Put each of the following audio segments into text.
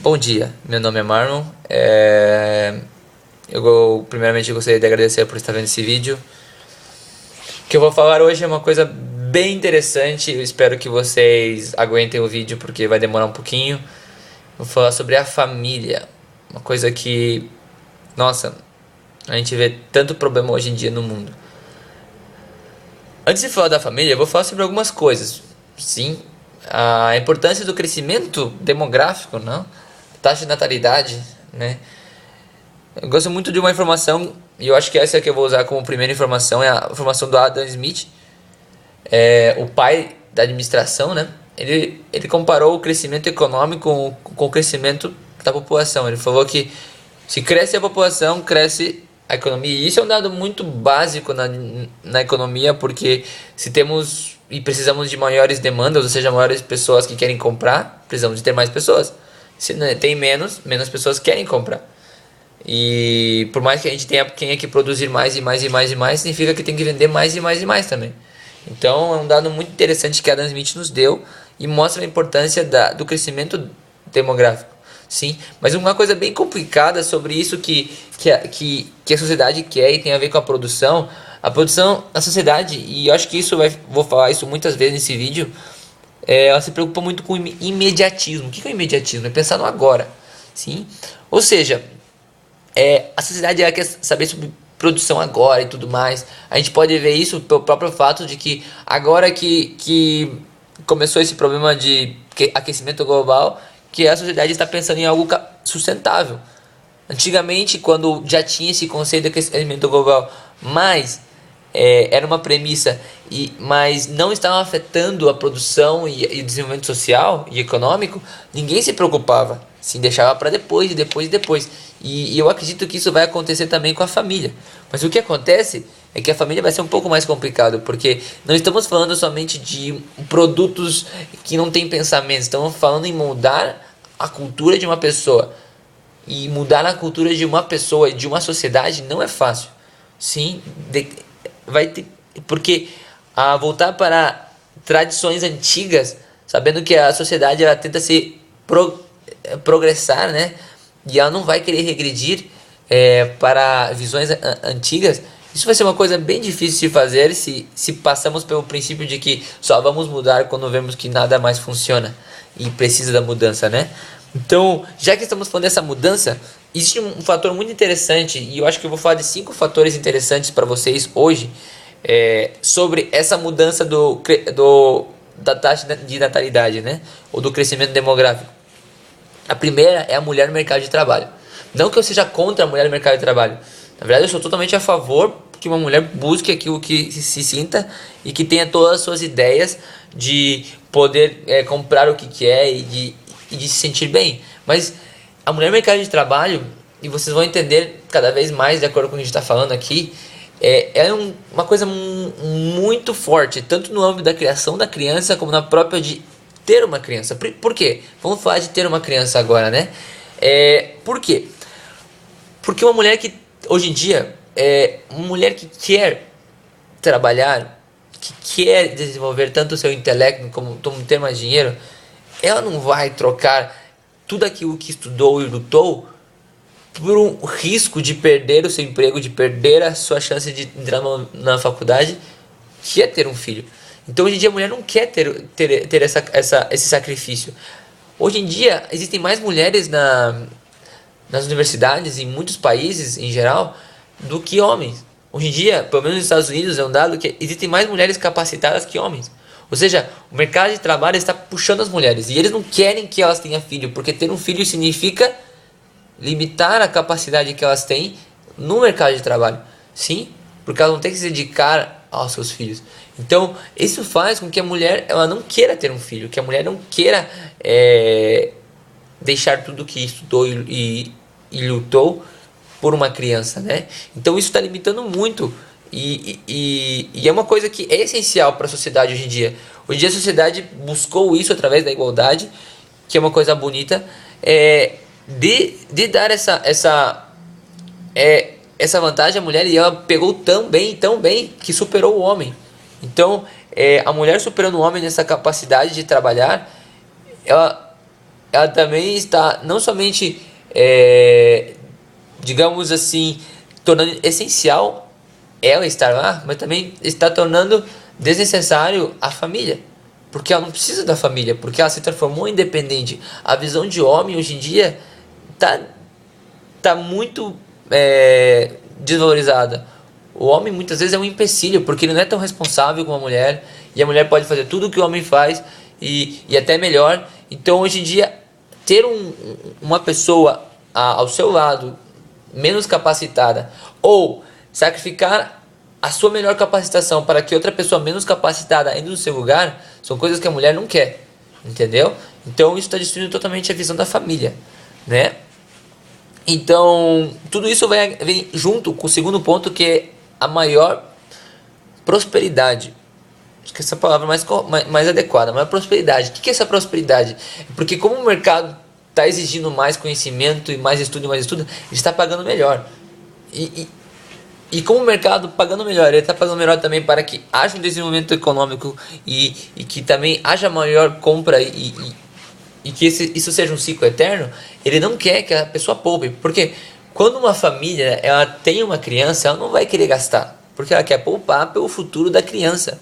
Bom dia, meu nome é Marlon. Primeiramente, eu gostaria de agradecer por estar vendo esse vídeo. O que eu vou falar hoje é uma coisa bem interessante. Eu espero que vocês aguentem o vídeo porque vai demorar um pouquinho. Vou falar sobre a família, uma coisa que, nossa, a gente vê tanto problema hoje em dia no mundo. Antes de falar da família, eu vou falar sobre algumas coisas. Sim, a importância do crescimento demográfico, não? Taxa de natalidade, né? Eu gosto muito de uma informação, e eu acho que essa que eu vou usar como primeira informação é a informação do Adam Smith, o pai da administração, né? Ele comparou o crescimento econômico com o crescimento da população. Ele falou que se cresce a população, cresce a economia. E isso é um dado muito básico na economia, porque se temos e precisamos de maiores demandas, ou seja, maiores pessoas que querem comprar, precisamos de ter mais pessoas. Se tem menos pessoas querem comprar. E por mais que a gente tenha que produzir mais e mais e mais e mais, significa que tem que vender mais e mais e mais também. Então é um dado muito interessante que Adam Smith nos deu e mostra a importância do crescimento demográfico. Sim, mas uma coisa bem complicada sobre isso que a sociedade quer e tem a ver com a produção na sociedade, e eu acho que vou falar isso muitas vezes nesse vídeo. Ela se preocupa muito com imediatismo. O que é o imediatismo? É pensar no agora. Sim? Ou seja, a sociedade ela quer saber sobre produção agora e tudo mais. A gente pode ver isso pelo próprio fato de que agora que começou esse problema de aquecimento global, que a sociedade está pensando em algo sustentável. Antigamente, quando já tinha esse conceito de aquecimento global, mas era uma premissa, mas não estava afetando a produção e o desenvolvimento social e econômico, ninguém se preocupava, se deixava para depois, e eu acredito que isso vai acontecer também com a família. Mas o que acontece é que a família vai ser um pouco mais complicado, porque não estamos falando somente de produtos que não têm pensamento, estamos falando em mudar a cultura de uma pessoa. E mudar a cultura de uma pessoa e de uma sociedade não é fácil. Sim, vai ter, porque voltar para tradições antigas, sabendo que a sociedade ela tenta progressar, né? E ela não vai querer regredir para visões antigas. Isso vai ser uma coisa bem difícil de fazer se passamos pelo princípio de que só vamos mudar quando vemos que nada mais funciona e precisa da mudança, né? Então, já que estamos falando dessa mudança, existe um fator muito interessante, e eu acho que eu vou falar de 5 fatores interessantes para vocês hoje, sobre essa mudança da taxa de natalidade, né? Ou do crescimento demográfico. A primeira é a mulher no mercado de trabalho. Não que eu seja contra a mulher no mercado de trabalho. Na verdade, eu sou totalmente a favor que uma mulher busque aquilo que se sinta e que tenha todas as suas ideias de poder comprar o que quer e de se sentir bem. Mas a mulher no mercado de trabalho, e vocês vão entender cada vez mais de acordo com o que a gente está falando aqui, uma coisa muito forte, tanto no âmbito da criação da criança como na própria de ter uma criança. Por quê? Vamos falar de ter uma criança agora, né? Por quê? Porque uma mulher que, hoje em dia, uma mulher que quer trabalhar, que quer desenvolver tanto o seu intelecto como ter mais dinheiro, ela não vai trocar tudo aquilo que estudou e lutou por um risco de perder o seu emprego, de perder a sua chance de entrar na faculdade, que é ter um filho. Então hoje em dia a mulher não quer ter esse sacrifício. Hoje em dia existem mais mulheres nas universidades, em muitos países em geral, do que homens. Hoje em dia, pelo menos nos Estados Unidos, é um dado que existem mais mulheres capacitadas que homens. Ou seja, o mercado de trabalho está puxando as mulheres. E eles não querem que elas tenham filho, porque ter um filho significa limitar a capacidade que elas têm no mercado de trabalho. Sim, porque elas vão ter que se dedicar aos seus filhos. Então, isso faz com que a mulher ela não queira ter um filho, que a mulher não queira deixar tudo que estudou e lutou por uma criança, né? Então, isso está limitando muito. E é uma coisa que é essencial para a sociedade hoje em dia. Hoje em dia a sociedade buscou isso através da igualdade, que é uma coisa bonita, de dar essa vantagem à mulher, e ela pegou tão bem, que superou o homem. Então, a mulher superando o homem nessa capacidade de trabalhar, ela ela também está não somente, digamos assim, tornando essencial ela estar lá, mas também está tornando desnecessário a família. Porque ela não precisa da família, porque ela se transformou em independente. A visão de homem hoje em dia tá, tá muito desvalorizada. O homem muitas vezes é um empecilho, porque ele não é tão responsável como a mulher, e a mulher pode fazer tudo o que o homem faz e até melhor. Então hoje em dia, ter uma pessoa ao seu lado menos capacitada, ou sacrificar a sua melhor capacitação para que outra pessoa menos capacitada entre no seu lugar, são coisas que a mulher não quer, entendeu? Então isso está destruindo totalmente a visão da família, né? Então tudo isso vem junto com o segundo ponto, que é a maior prosperidade. Acho que essa palavra é mais adequada, maior prosperidade. O que é essa prosperidade? Porque como o mercado está exigindo mais conhecimento e mais estudo, ele está pagando melhor. E como o mercado pagando melhor, ele está pagando melhor também para que haja um desenvolvimento econômico e que também haja maior compra e que isso seja um ciclo eterno. Ele não quer que a pessoa poupe, porque quando uma família ela tem uma criança, ela não vai querer gastar, porque ela quer poupar pelo futuro da criança.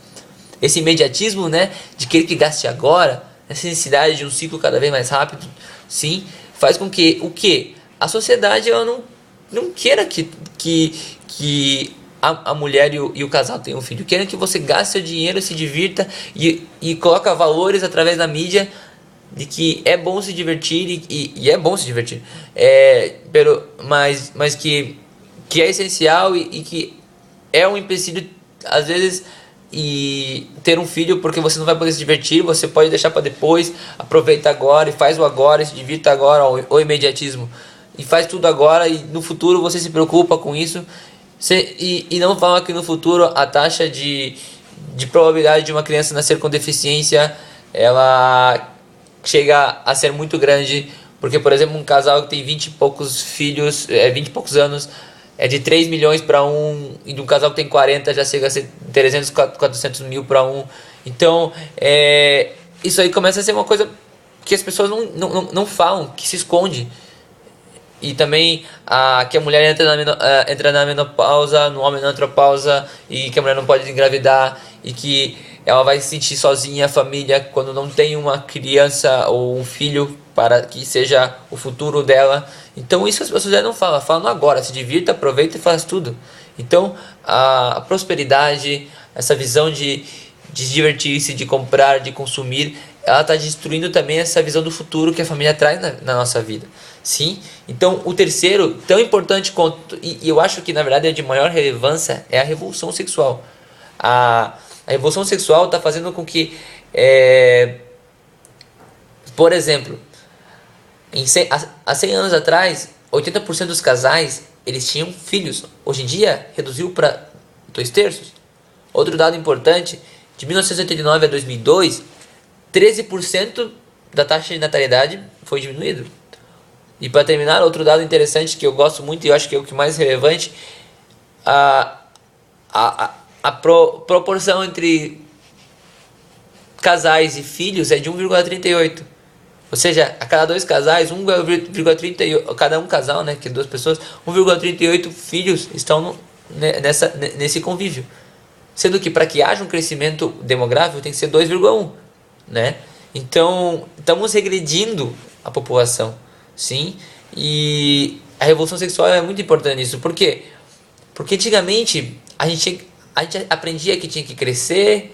Esse imediatismo, né, de querer que gaste agora, essa necessidade de um ciclo cada vez mais rápido, sim, faz com que a sociedade ela não queira que a mulher e o casal tenham um filho, queira que você gaste seu dinheiro, se divirta e coloca valores através da mídia de que é bom se divertir e é bom se divertir, mas que é essencial e que é um empecilho às vezes e ter um filho, porque você não vai poder se divertir, você pode deixar para depois, aproveita agora e faz o agora, e se divirta agora, o imediatismo, e faz tudo agora e no futuro você se preocupa com isso. E não fala que no futuro a taxa de probabilidade de uma criança nascer com deficiência ela chega a ser muito grande, porque por exemplo um casal que tem 20 e poucos filhos, 20 e poucos anos, é de 3 milhões para um, e de um casal que tem 40 já chega a ser 300, 400 mil para um. Então isso aí começa a ser uma coisa que as pessoas não falam, que se esconde. E também que a mulher entra na menopausa, no homem na andropausa, e que a mulher não pode engravidar, e que ela vai se sentir sozinha, a família, quando não tem uma criança ou um filho para que seja o futuro dela. Então isso as pessoas já não falam agora, se divirta, aproveita e faz tudo. Então a prosperidade, essa visão de divertir-se, de comprar, de consumir, ela está destruindo também essa visão do futuro que a família traz na nossa vida. Sim? Então o terceiro, tão importante quanto, e eu acho que na verdade é de maior relevância, é a revolução sexual. A revolução sexual está fazendo com que, por exemplo, há 100 anos atrás, 80% dos casais eles tinham filhos. Hoje em dia, reduziu para 2/3. Outro dado importante, de 1989 a 2002, 13% da taxa de natalidade foi diminuído. E para terminar, outro dado interessante que eu gosto muito e eu acho que é o que mais relevante, a proporção entre casais e filhos é de 1,38. Ou seja, a cada 2 casais, 1,38, cada um casal, né, que é 2 pessoas, 1,38 filhos estão nesse convívio. Sendo que para que haja um crescimento demográfico tem que ser 2,1, né? Então, estamos regredindo a população, sim? E a revolução sexual é muito importante nisso. Por quê? Porque antigamente a gente aprendia que tinha que crescer,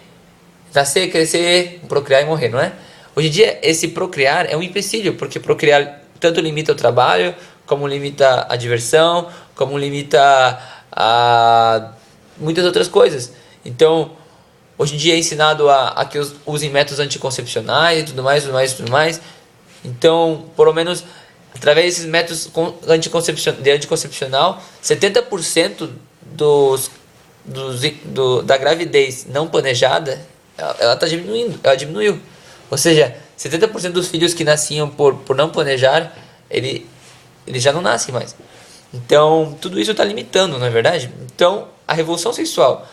nascer, crescer, procriar e morrer, não é? Hoje em dia, esse procriar é um empecilho, porque procriar tanto limita o trabalho, como limita a diversão, como limita a muitas outras coisas. Então, hoje em dia é ensinado a que usem métodos anticoncepcionais e tudo mais. Então, pelo menos, através desses métodos anticoncepcional, 70% da gravidez não planejada, ela diminuiu. Ou seja, 70% dos filhos que nasciam por não planejar, eles já não nascem mais. Então, tudo isso está limitando, não é verdade? Então, a revolução sexual,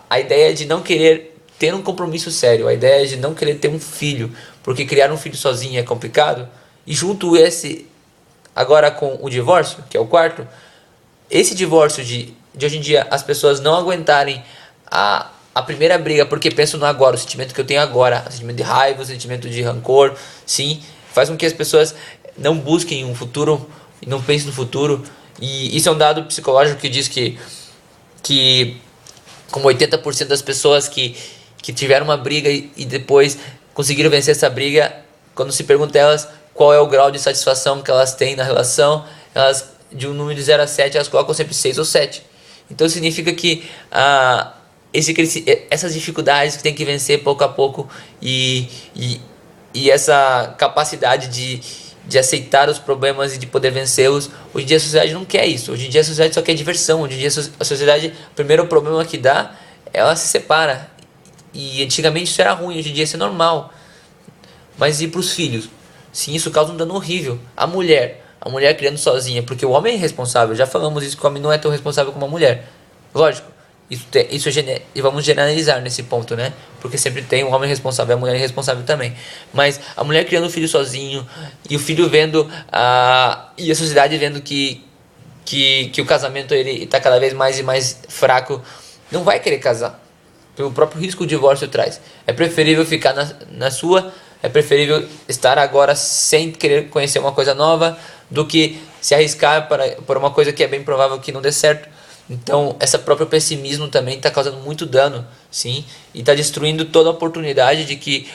a ideia de não querer ter um compromisso sério, a ideia de não querer ter um filho, porque criar um filho sozinho é complicado, E junto esse agora com o divórcio, que é o quarto, esse divórcio de hoje em dia as pessoas não aguentarem a primeira briga porque pensam no agora, o sentimento que eu tenho agora, o sentimento de raiva, o sentimento de rancor, sim, faz com que as pessoas não busquem um futuro e não pensem no futuro. E isso é um dado psicológico que diz que como 80% das pessoas que tiveram uma briga e depois conseguiram vencer essa briga, quando se pergunta a elas qual é o grau de satisfação que elas têm na relação, elas de um número de 0 a 7, elas colocam sempre 6 ou 7. Então significa que essas dificuldades que tem que vencer pouco a pouco e essa capacidade de aceitar os problemas e de poder vencê-los, hoje em dia a sociedade não quer isso. Hoje em dia a sociedade só quer diversão. Hoje em dia a sociedade, o primeiro problema que dá, ela se separa. E antigamente isso era ruim, hoje em dia isso é normal. Mas e para os filhos? Sim, isso causa um dano horrível. A mulher criando sozinha, porque o homem é responsável. Já falamos isso, que o homem não é tão responsável como a mulher. Lógico, e vamos generalizar nesse ponto, né? Porque sempre tem um homem responsável e a mulher irresponsável também. Mas a mulher criando o filho sozinho e o filho vendo e a sociedade vendo que o casamento ele está cada vez mais e mais fraco, não vai querer casar. Pelo próprio risco que o divórcio traz. É preferível ficar na sua, é preferível estar agora sem querer conhecer uma coisa nova do que se arriscar por uma coisa que é bem provável que não dê certo. Então, esse próprio pessimismo também está causando muito dano, sim, e está destruindo toda a oportunidade de que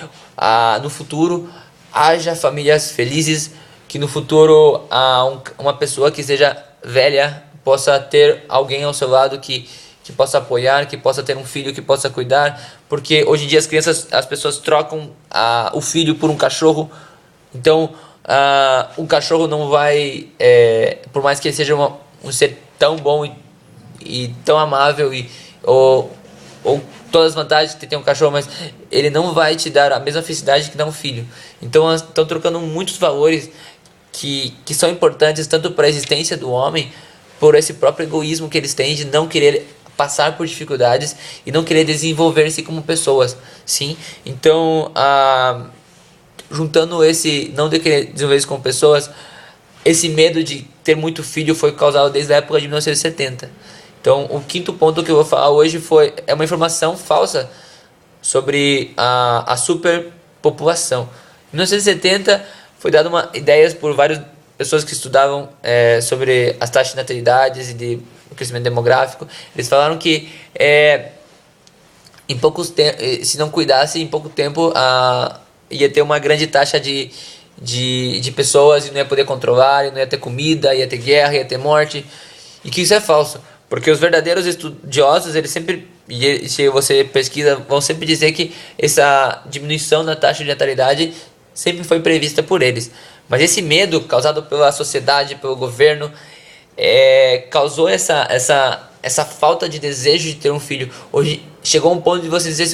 no futuro haja famílias felizes, que no futuro uma pessoa que seja velha possa ter alguém ao seu lado que possa apoiar, que possa ter um filho que possa cuidar, porque hoje em dia as pessoas trocam o filho por um cachorro. Então um cachorro não vai, por mais que ele seja um ser tão bom e tão amável ou todas as vantagens que tem um cachorro, mas ele não vai te dar a mesma felicidade que dá um filho. Então estão trocando muitos valores que são importantes tanto para a existência do homem, por esse próprio egoísmo que eles têm de não querer passar por dificuldades e não querer desenvolver-se como pessoas, sim. Então juntando esse não de querer desenvolver-se como pessoas, esse medo de ter muito filho foi causado desde a época de 1970. Então o quinto ponto que eu vou falar hoje é uma informação falsa sobre a superpopulação. Em 1970 foi dado ideias por várias pessoas que estudavam sobre as taxas de natalidade e de crescimento demográfico. Eles falaram que se não cuidasse, em pouco tempo ia ter uma grande taxa de pessoas e não ia poder controlar, e não ia ter comida, ia ter guerra, ia ter morte. E que isso é falso, porque os verdadeiros estudiosos, eles sempre, se você pesquisa, vão sempre dizer que essa diminuição na taxa de natalidade sempre foi prevista por eles. Mas esse medo causado pela sociedade, pelo governo, causou essa falta de desejo de ter um filho. Hoje chegou um ponto de você dizer,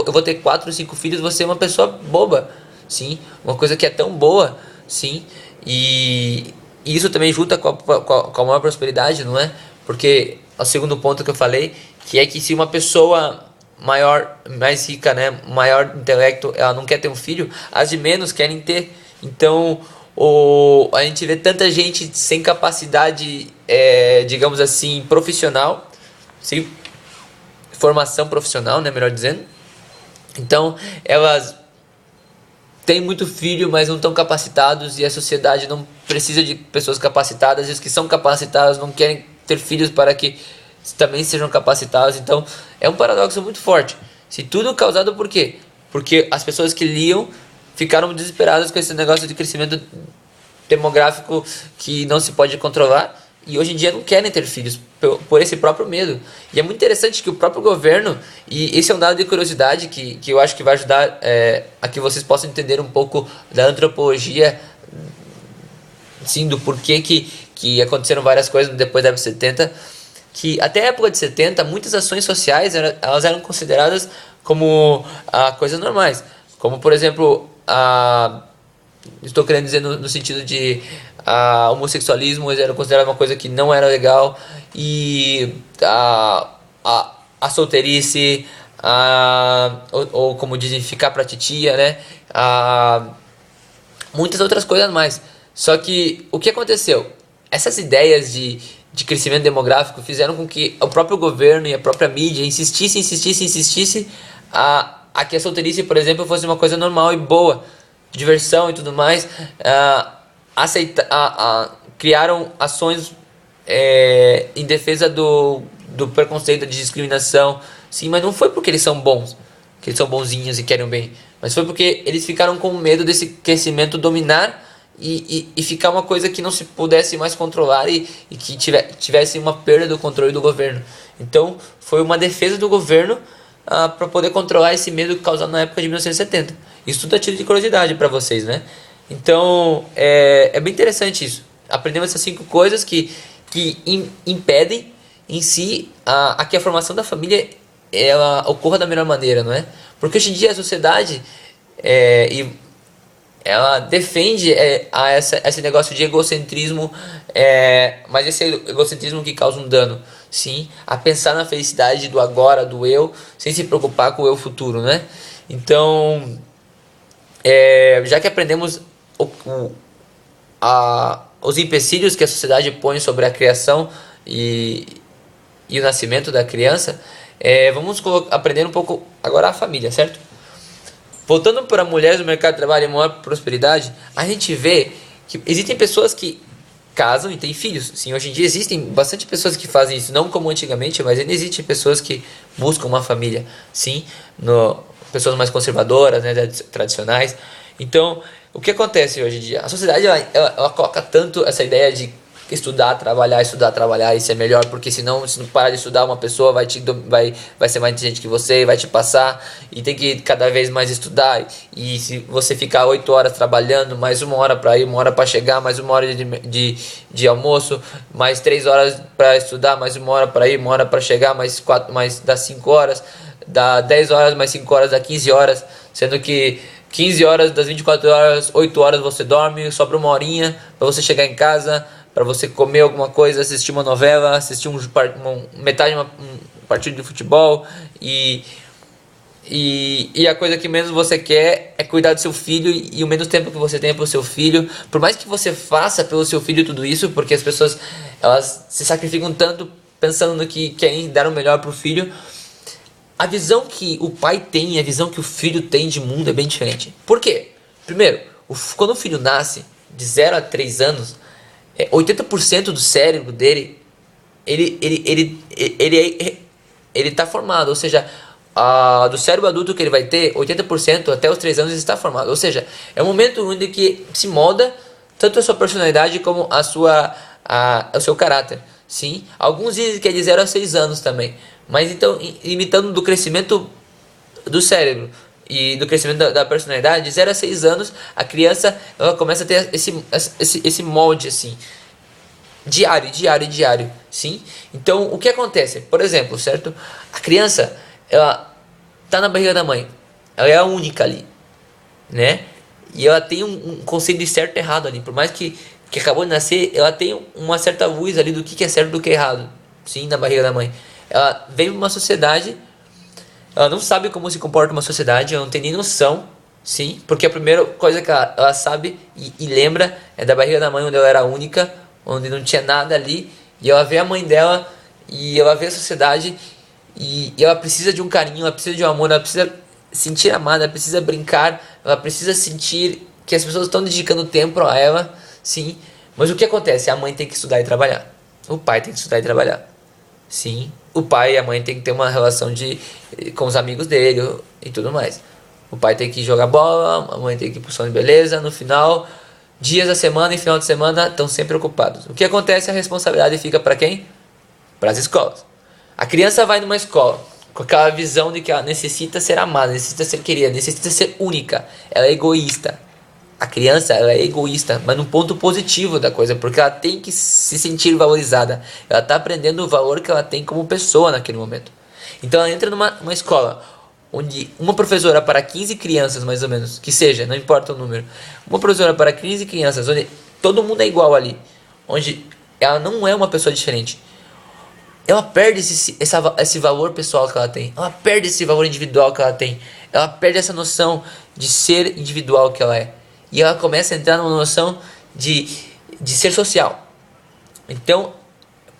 eu vou ter 4 ou 5 filhos, você é uma pessoa boba, sim, uma coisa que é tão boa, sim, e isso também junta com a maior prosperidade, não é? Porque o segundo ponto que eu falei, que é que se uma pessoa mais rica, né, maior intelecto, ela não quer ter um filho, as de menos querem ter. Então a gente vê tanta gente sem capacidade, digamos assim, profissional, sem formação profissional, né, melhor dizendo. Então elas têm muito filho, mas não estão capacitados, e a sociedade não precisa de pessoas capacitadas, e os que são capacitados não querem ter filhos para que também sejam capacitados. Então é um paradoxo muito forte. Se tudo causado por quê? Porque as pessoas que liam ficaram desesperadas com esse negócio de crescimento demográfico que não se pode controlar, e hoje em dia não querem ter filhos por esse próprio medo. E é muito interessante que o próprio governo, e esse é um dado de curiosidade que eu acho que vai ajudar a que vocês possam entender um pouco da antropologia, sim, do porquê que aconteceram várias coisas depois da época de 70, que até a época de 70 muitas ações sociais elas eram consideradas como coisas normais, como por exemplo estou querendo dizer no sentido de homossexualismo era considerado uma coisa que não era legal, e a solteirice, ou como dizem, ficar pra titia, né? muitas outras coisas mais. Só que o que aconteceu? Essas ideias de crescimento demográfico fizeram com que o próprio governo e a própria mídia insistisse a que a solteirice, por exemplo, fosse uma coisa normal e boa, diversão e tudo mais. Criaram ações em defesa do preconceito, da discriminação. Sim, mas não foi porque eles são bons, que eles são bonzinhos e querem o bem, mas foi porque eles ficaram com medo desse crescimento dominar e ficar uma coisa que não se pudesse mais controlar e que tivesse uma perda do controle do governo. Então foi uma defesa do governo para poder controlar esse medo causado na época de 1970. Isso tudo é título de curiosidade para vocês, né? Então é bem interessante isso. Aprendemos essas 5 coisas que impedem em si a que a formação da família ela ocorra da melhor maneira, não é? Porque hoje em dia a sociedade ela defende esse negócio de egocentrismo, mas esse egocentrismo que causa um dano, sim, a pensar na felicidade do agora, do eu, sem se preocupar com o eu futuro, né? Então, já que aprendemos os empecilhos que a sociedade põe sobre a criação e o nascimento da criança, vamos aprender um pouco agora a família, certo? Voltando para mulheres no mercado de trabalho e maior prosperidade, a gente vê que existem pessoas que casam e têm filhos. Sim, hoje em dia existem bastante pessoas que fazem isso, não como antigamente, mas ainda existem pessoas que buscam uma família, sim, pessoas mais conservadoras, né, tradicionais. Então, o que acontece hoje em dia? A sociedade ela coloca tanto essa ideia de estudar, trabalhar, isso é melhor, porque senão, se não parar de estudar, uma pessoa vai ser mais inteligente que você, vai te passar, e tem que cada vez mais estudar. E se você ficar 8 horas trabalhando, mais 1 hora para ir, 1 hora para chegar, mais 1 hora de almoço, mais 3 horas para estudar, mais 1 hora para ir, 1 hora para chegar, mais dá 5 horas, dá 10 horas, mais 5 horas, dá 15 horas, sendo que 15 horas das 24 horas, 8 horas você dorme, sobra 1 horinha para você chegar em casa, para você comer alguma coisa, assistir uma novela, assistir um partido de futebol e a coisa que menos você quer é cuidar do seu filho e o menos tempo que você tem para o seu filho. Por mais que você faça pelo seu filho tudo isso, porque as pessoas elas se sacrificam tanto pensando no que querem dar o melhor para o filho, a visão que o pai tem e a visão que o filho tem de mundo é bem diferente. Por quê? Primeiro, quando o filho nasce de 0 a 3 anos, 80% do cérebro dele ele está formado, ou seja, do cérebro adulto que ele vai ter, 80% até os 3 anos está formado, ou seja, é um momento onde que se molda tanto a sua personalidade como o seu caráter, sim? Alguns dizem que é de 0 a 6 anos também, mas então, imitando do crescimento do cérebro e do crescimento da personalidade, de 0 a 6 anos, a criança ela começa a ter esse molde assim, diário, sim? Então, o que acontece? Por exemplo, certo? A criança, ela tá na barriga da mãe, ela é a única ali, né? E ela tem um conceito de certo e errado ali, por mais que acabou de nascer, ela tem uma certa luz ali do que é certo e do que é errado, sim, na barriga da mãe. Ela veio de uma sociedade. Ela não sabe como se comporta uma sociedade, ela não tem nem noção, sim, porque a primeira coisa que ela sabe e lembra é da barriga da mãe, onde ela era única, onde não tinha nada ali, e ela vê a mãe dela, e ela vê a sociedade, e ela precisa de um carinho, ela precisa de um amor, ela precisa sentir amada, ela precisa brincar, ela precisa sentir que as pessoas estão dedicando tempo a ela, sim, mas o que acontece? A mãe tem que estudar e trabalhar, o pai tem que estudar e trabalhar, sim. O pai e a mãe tem que ter uma relação com os amigos dele e tudo mais. O pai tem que jogar bola, a mãe tem que ir pro salão de beleza. No final, dias da semana e final de semana estão sempre ocupados. O que acontece? A responsabilidade fica para quem? Para as escolas. A criança vai numa escola com aquela visão de que ela necessita ser amada, necessita ser querida, necessita ser única. Ela é egoísta. A criança ela é egoísta, mas num ponto positivo da coisa, porque ela tem que se sentir valorizada. Ela está aprendendo o valor que ela tem como pessoa naquele momento. Então ela entra numa escola onde uma professora para 15 crianças, mais ou menos, que seja, não importa o número, uma professora para 15 crianças, onde todo mundo é igual ali, onde ela não é uma pessoa diferente. Ela perde esse valor pessoal que ela tem. Ela perde esse valor individual que ela tem. Ela perde essa noção de ser individual que ela é. e ela começa a entrar numa noção de ser social. Então,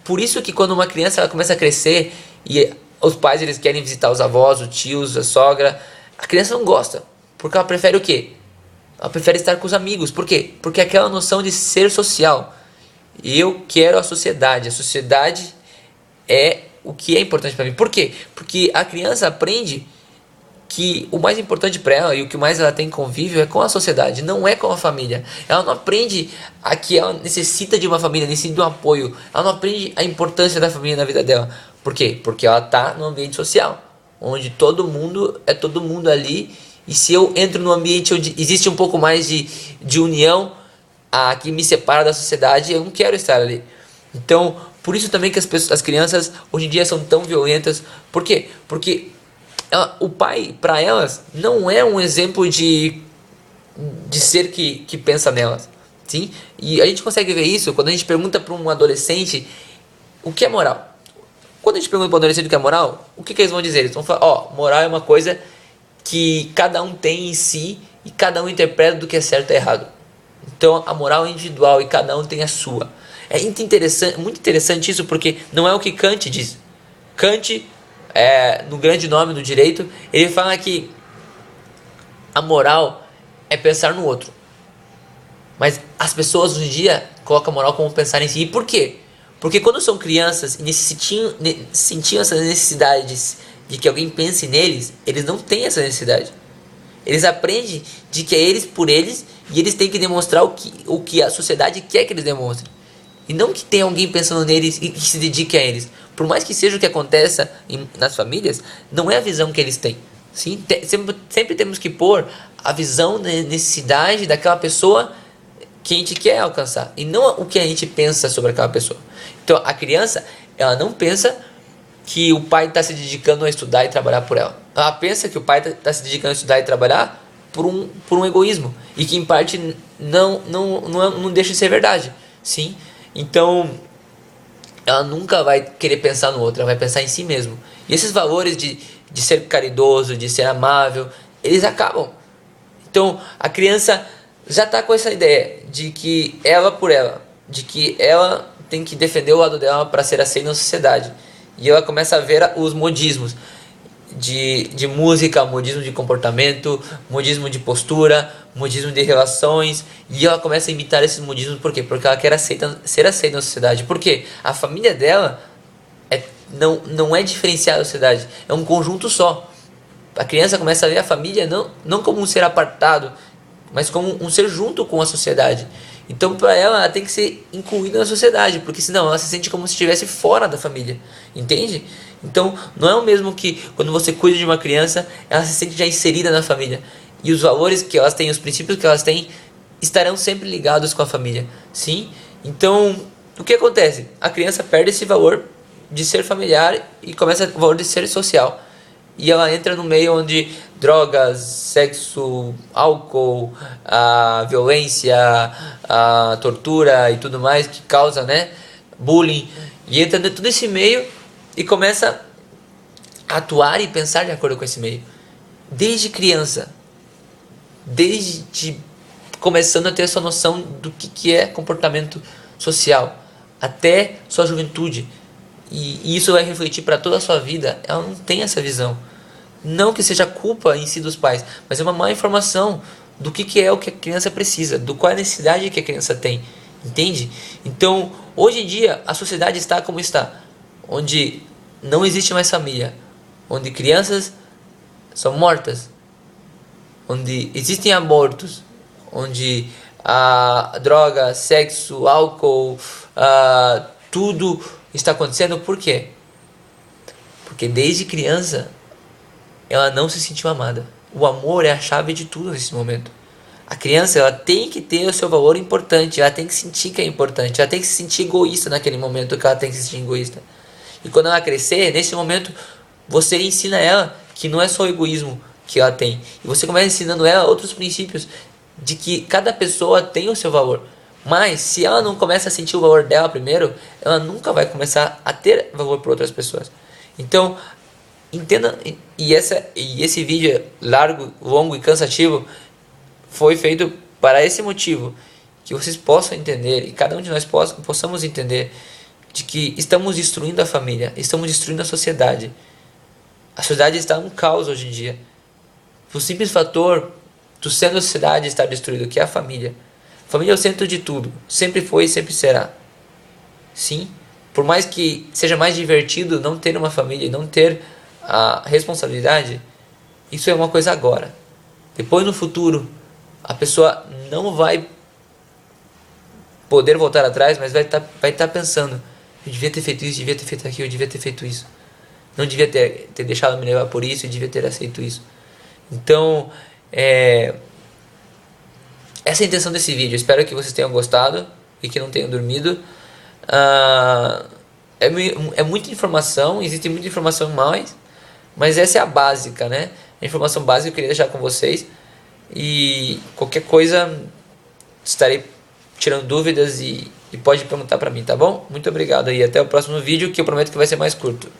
por isso que quando uma criança ela começa a crescer e os pais eles querem visitar os avós, os tios, a sogra, a criança não gosta, porque ela prefere o quê? Ela prefere estar com os amigos. Por quê? Porque aquela noção de ser social. Eu quero a sociedade é o que é importante para mim. Por quê? Porque a criança aprende que o mais importante para ela e o que mais ela tem convívio é com a sociedade, não é com a família. Ela não aprende a que ela necessita de uma família, necessita de um apoio. Ela não aprende a importância da família na vida dela. Por quê? Porque ela está no ambiente social, onde todo mundo é todo mundo ali. E se eu entro num ambiente onde existe um pouco mais de união, que me separa da sociedade, eu não quero estar ali. Então, por isso também que as crianças hoje em dia são tão violentas. Por quê? Porque o pai, para elas, não é um exemplo de ser que pensa nelas. Sim? E a gente consegue ver isso quando a gente pergunta para um adolescente o que é moral. Quando a gente pergunta para um adolescente o que é moral, o que eles vão dizer? Eles vão falar, moral é uma coisa que cada um tem em si e cada um interpreta do que é certo e errado. Então a moral é individual e cada um tem a sua. É muito interessante isso, porque não é o que Kant diz. Kant, no grande nome do direito, ele fala que a moral é pensar no outro. Mas as pessoas hoje em dia colocam a moral como pensar em si. E por quê? Porque quando são crianças e sentiam essas necessidades de que alguém pense neles, eles não têm essa necessidade. Eles aprendem de que é eles por eles e eles têm que demonstrar o que a sociedade quer que eles demonstrem. E não que tenha alguém pensando neles e que se dedique a eles. Por mais que seja o que aconteça nas famílias, não é a visão que eles têm. Sim? Sempre temos que pôr a visão da necessidade daquela pessoa que a gente quer alcançar. E não o que a gente pensa sobre aquela pessoa. Então a criança, ela não pensa que o pai está se dedicando a estudar e trabalhar por ela. Ela pensa que o pai está se dedicando a estudar e trabalhar por um egoísmo. E que em parte não deixa de ser verdade. Sim? Então, ela nunca vai querer pensar no outro, ela vai pensar em si mesmo. E esses valores de ser caridoso, de ser amável, eles acabam. Então, a criança já está com essa ideia de que ela por ela, de que ela tem que defender o lado dela para ser aceita na sociedade. E ela começa a ver os modismos de música, modismo de comportamento, modismo de postura, modismo de relações, e ela começa a imitar esses modismos. Por quê? Porque ela quer ser aceita na sociedade. Por quê? A família dela não é diferenciada da sociedade, é um conjunto só. A criança começa a ver a família não como um ser apartado, mas como um ser junto com a sociedade. Então, para ela tem que ser incluída na sociedade, porque senão ela se sente como se estivesse fora da família, entende? Então, não é o mesmo que quando você cuida de uma criança, ela se sente já inserida na família. E os valores que elas têm, os princípios que elas têm, estarão sempre ligados com a família, sim? Então, o que acontece? A criança perde esse valor de ser familiar e começa o valor de ser social. E ela entra no meio onde drogas, sexo, álcool, a violência, a tortura e tudo mais que causa, né, bullying, e entra dentro desse meio e começa a atuar e pensar de acordo com esse meio. Desde criança, desde começando a ter essa noção do que é comportamento social, até sua juventude. E isso vai refletir para toda a sua vida. Ela não tem essa visão. Não que seja culpa em si dos pais, mas é uma má informação do que é o que a criança precisa, do qual é a necessidade que a criança tem, entende? Então, hoje em dia, a sociedade está como está, onde não existe mais família, onde crianças são mortas, onde existem abortos, onde a droga, sexo, álcool, tudo está acontecendo. Por quê? Porque desde criança ela não se sentiu amada. O amor é a chave de tudo nesse momento. A criança, ela tem que ter o seu valor importante, ela tem que sentir que é importante, ela tem que se sentir egoísta naquele momento que ela tem que se sentir egoísta. E quando ela crescer, nesse momento, você ensina ela que não é só o egoísmo que ela tem. E você começa ensinando ela outros princípios de que cada pessoa tem o seu valor. Mas se ela não começa a sentir o valor dela primeiro, ela nunca vai começar a ter valor por outras pessoas. Então, entenda, e esse vídeo largo, longo e cansativo foi feito para esse motivo, que vocês possam entender, e cada um de nós possamos entender, de que estamos destruindo a família, estamos destruindo a sociedade. A sociedade está um caos hoje em dia. O simples fator do centro da sociedade estar destruído, que é a família. A família é o centro de tudo, sempre foi e sempre será. Sim, por mais que seja mais divertido não ter uma família e não ter a responsabilidade, isso é uma coisa agora. Depois, no futuro, a pessoa não vai poder voltar atrás, mas vai estar pensando: eu devia ter feito isso, devia ter feito aquilo, eu devia ter feito isso. Não devia ter deixado me levar por isso, eu devia ter aceito isso. Então, essa é a intenção desse vídeo. Espero que vocês tenham gostado e que não tenham dormido. É muita informação, existe muita informação mais, mas essa é a básica, né? A informação básica que eu queria deixar com vocês. E qualquer coisa, estarei tirando dúvidas e pode perguntar pra mim, tá bom? Muito obrigado e até o próximo vídeo, que eu prometo que vai ser mais curto.